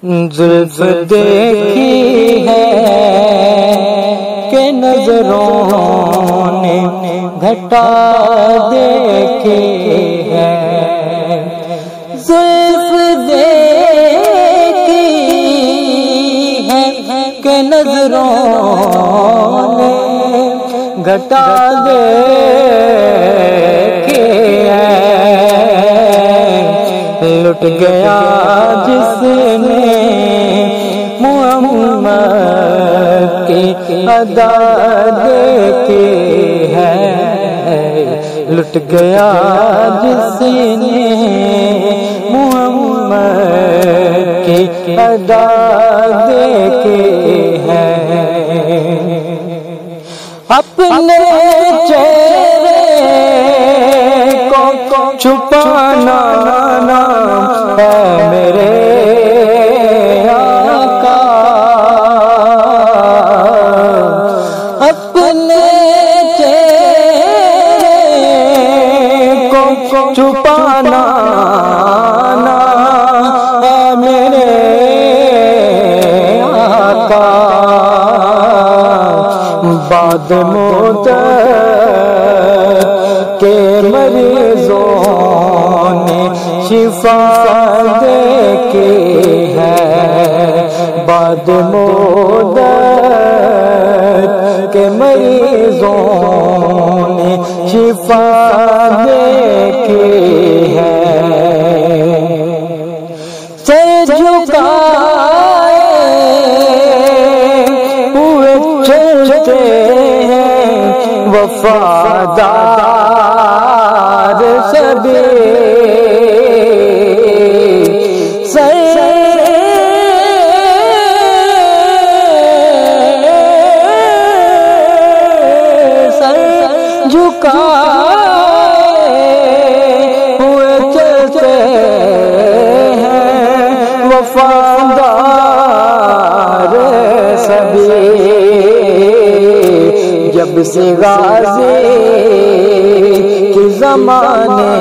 زلف دیکھی ہے کہ نظروں نے گھٹا دیکھی ہے، زلف دیکھی ہے کہ نظروں نے گھٹا دیکھی ہے، لٹ گیا جس نے محمد کی ادا دیکھی ہے، لٹ گیا جس نے محمد کی ادا دیکھی ہے، اپنے چہرے کو چھپانا ہے میرے آقا، اپنے چہرے کو چھپانا ہے میرے آقا، بعد مدت کے مریضوں نے شفا دیکھی ہے، بعد مدت کے مریضوں نے شفا دیکھی ہے، سر جھکائے ہوئے چلتے ہیں وفادار سبھی، جھکائے ہوئے چلتے ہیں وفادار سبھی، جب سے غازی کے زمانے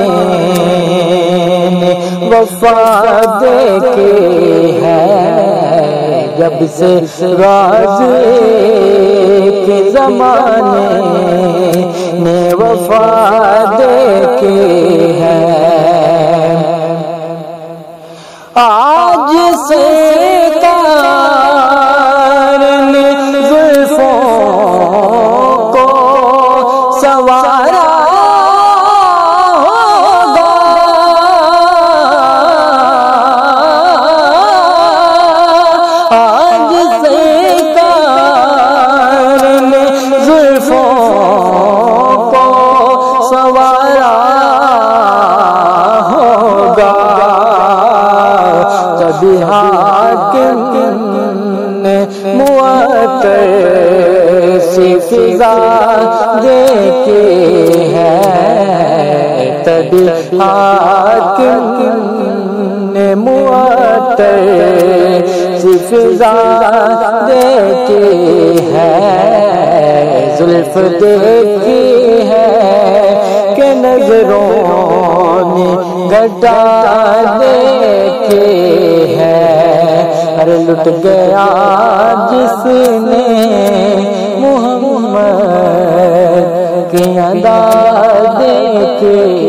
نے وفا دیکھی ہے، جب سے غازی کے زمانے نے وفا دیکھی ہے، آج سرکار نے زلفوں کو سنوارا ہوگا، آج سرکار نے زلفوں کو سنوارا ہوگا، تبھی حاکم نے معطر سی فضا دیکھی ہے، تبھی حاکم نے معطر سی فضا دیکھی ہے، زلف دیکھی ہے کہ نظروں نے گھٹا دیکھی ہے، ارے لٹ گیا جس نے محمد کی ادا دیکھی